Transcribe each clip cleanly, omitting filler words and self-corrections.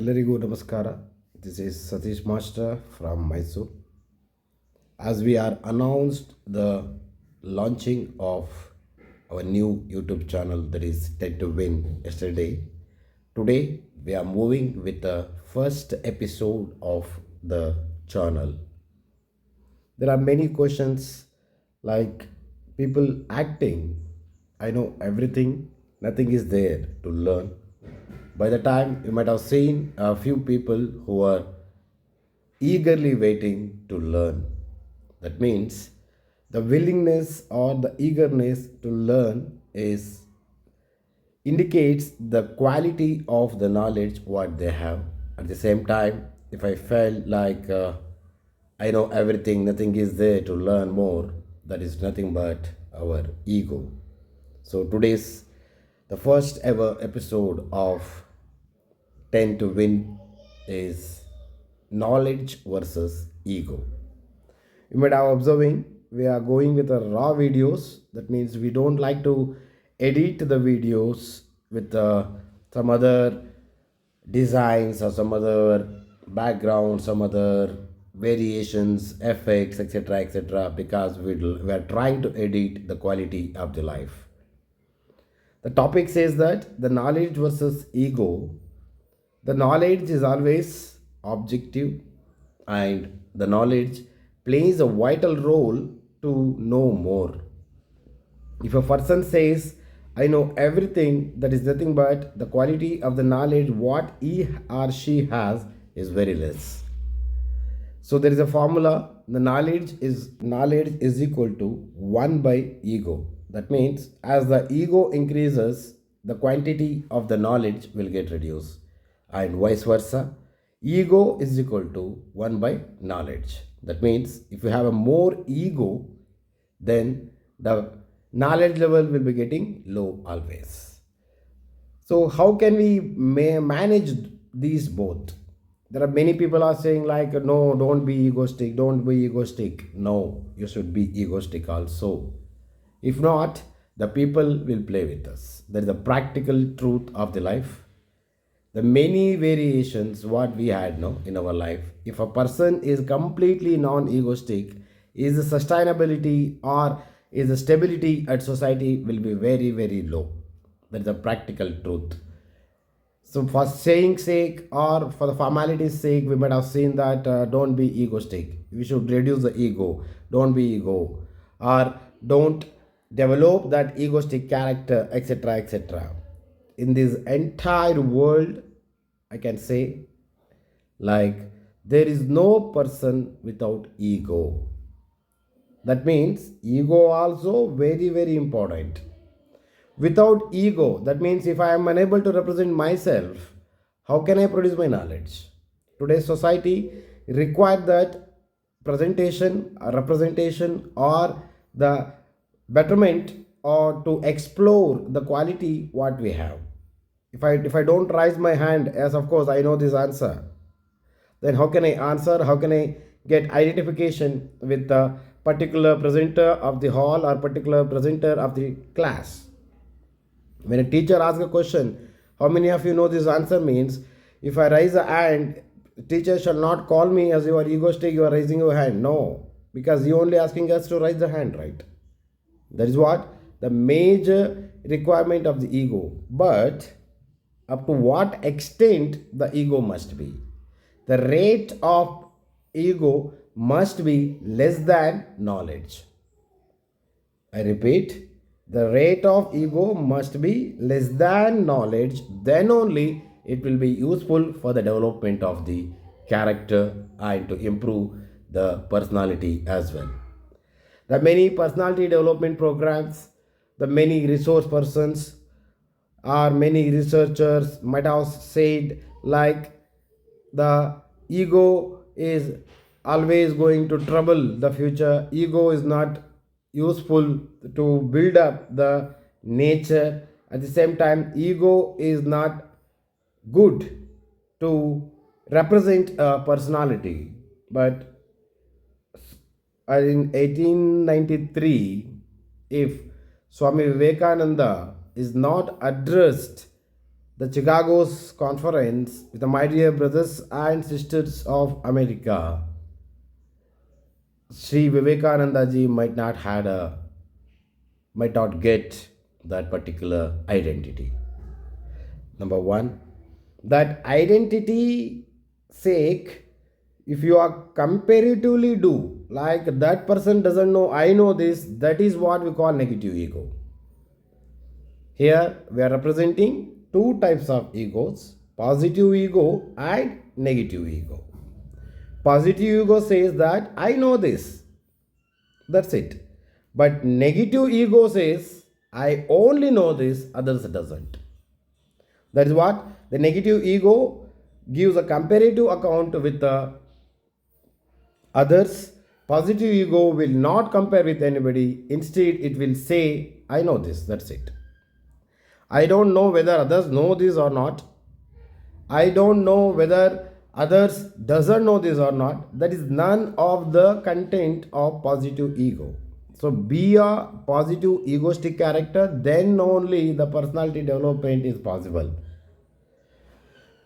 Ellarigu Namaskara. This is Satish Master from Mysore. As we are announced the launching of our new YouTube channel, that is Tend to Win, yesterday, today we are moving with the first episode of the channel. There are many questions like people acting, I know everything, nothing is there to learn. By the time you might have seen a few people who are eagerly waiting to learn. That means the willingness or the eagerness to learn is indicates the quality of the knowledge what they have. At the same time, if I felt like I know everything, nothing is there to learn more, that is nothing but our ego. So today's the first ever episode of Tend to Win is knowledge versus ego. You might have observing we are going with a raw videos. That means we don't like to edit the videos with some other designs or some other background, some other variations, effects, etc., because we are trying to edit the quality of the life. The topic says that the knowledge versus ego. The knowledge is always objective, and the knowledge plays a vital role to know more. If a person says, I know everything, that is nothing but the quality of the knowledge what he or she has is very less. So there is a formula. The knowledge is equal to 1 by ego. That means as the ego increases, the quantity of the knowledge will get reduced, and vice versa. Ego is equal to 1 by knowledge. That means if you have a more ego, then the knowledge level will be getting low always. So how can we manage these both? There are many people are saying like, no, don't be egoistic, don't be egoistic. No, you should be egoistic also. If not, the people will play with us. That is the practical truth of the life. The many variations what we had no in our life. If a person is completely non-egoistic, is the sustainability or is the stability at society will be very very low. That is the practical truth. So for saying sake or for the formality's sake, we might have seen that don't be egoistic. We should reduce the ego. Don't be ego, or don't develop that egoistic character, etc. In this entire world, I can say like there is no person without ego. That means ego also very very important. Without ego, that means if I am unable to represent myself, how can I produce my knowledge? Today's society require that presentation, representation, or the betterment or to explore the quality what we have. If I don't raise my hand, as of course I know this answer, then how can I answer? How can I get identification with the particular presenter of the hall or particular presenter of the class? When a teacher asks a question, how many of you know this answer means? If I raise a hand, teacher shall not call me as you are egoistic, you are raising your hand. No, because you only asking us to raise the hand, right? That is what the major requirement of the ego. But up to what extent the ego must be? The rate of ego must be less than knowledge. I repeat, the rate of ego must be less than knowledge, then only it will be useful for the development of the character and to improve the personality as well. The many personality development programs, the many resource persons or many researchers might have said like the ego is always going to trouble the future. Ego is not useful to build up the nature. At the same time, ego is not good to represent a personality. But in 1893, if Swami Vivekananda is not addressed the Chicago's conference with the my dear brothers and sisters of America, Sri Vivekananda ji might not get that particular identity. Number one, that identity sake, if you are comparatively do like that person doesn't know, I know this, that is what we call negative ego. Here we are representing two types of egos, positive ego and negative ego. Positive ego says that I know this, that's it. But negative ego says I only know this, others doesn't. That is what the negative ego gives a comparative account with the others. Positive ego will not compare with anybody. Instead, it will say, I know this, that's it. I don't know whether others know this or not. I don't know whether others doesn't know this or not. That is none of the content of positive ego. So be a positive egoistic character, then only the personality development is possible.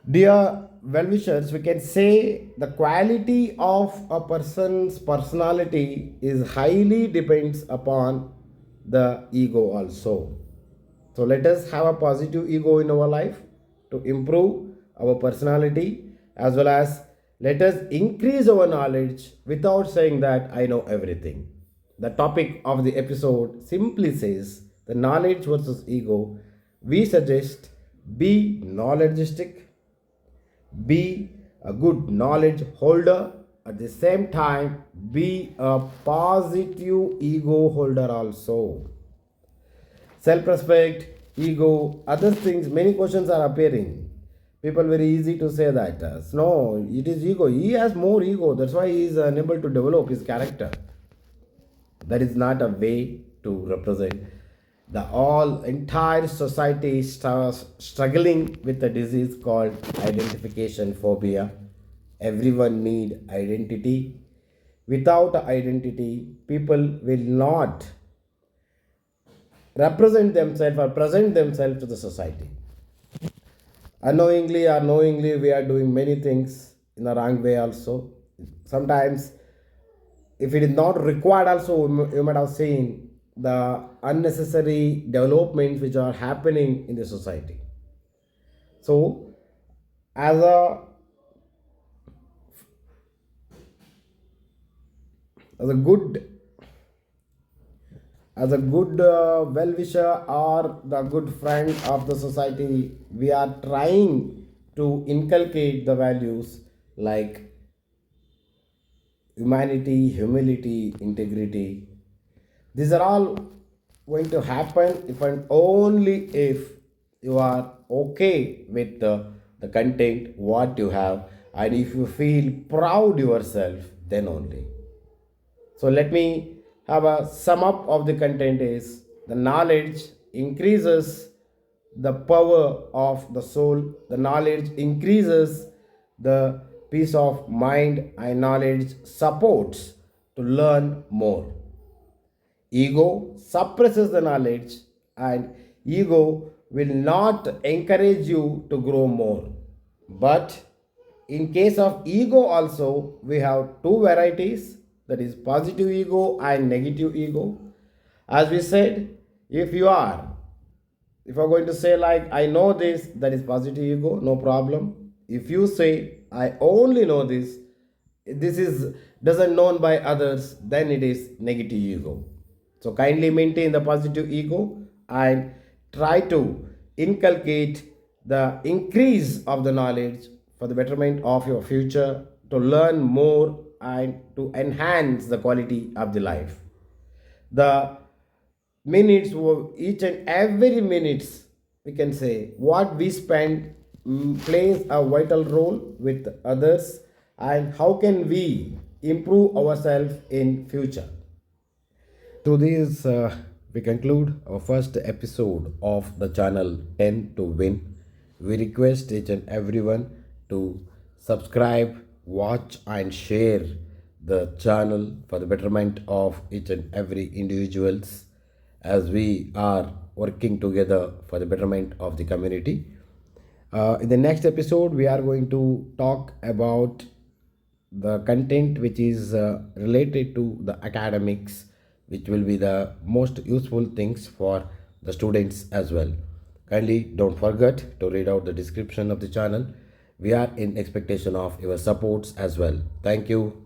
Dear well-wishers, we can say the quality of a person's personality is highly depends upon the ego also. So let us have a positive ego in our life to improve our personality, as well as let us increase our knowledge without saying that I know everything. The topic of the episode simply says the knowledge versus ego. We suggest be knowledgeistic, be a good knowledge holder, at the same time be a positive ego holder also. Self-respect, ego, other things, many questions are appearing. People very easy to say that no, it is ego, he has more ego, that's why he is unable to develop his character. That is not a way to represent. The all entire society struggling with a disease called identification phobia. Everyone need identity. Without identity, people will not represent themselves or present themselves to the society. Unknowingly or knowingly, we are doing many things in a wrong way also. Sometimes, if it is not required also, you might have seen the unnecessary developments which are happening in the society. So, as a as a good well-wisher or the good friend of the society, we are trying to inculcate the values like humanity, humility, integrity. These are all going to happen if and only if you are okay with the content what you have, and if you feel proud yourself, then only. So let me have a sum up of the content is the knowledge increases the power of the soul, the knowledge increases the peace of mind, and knowledge supports to learn more. Ego suppresses the knowledge, and ego will not encourage you to grow more. But in case of ego also, we have two varieties, that is positive ego and negative ego. As we said, if you are going to say like I know this, that is positive ego, no problem. If you say I only know this, this is doesn't known by others, then it is negative ego. So kindly maintain the positive ego and try to inculcate the increase of the knowledge for the betterment of your future, to learn more and to enhance the quality of the life. The minutes, each and every minutes, we can say what we spend plays a vital role with others, and how can we improve ourselves in future. To this, we conclude our first episode of the channel 10 to Win. We request each and everyone to subscribe, watch, and share the channel for the betterment of each and every individuals, as we are working together for the betterment of the community. In the next episode, we are going to talk about the content which is related to the academics, which will be the most useful things for the students as well. Kindly don't forget to read out the description of the channel. We are in expectation of your supports as well. Thank you.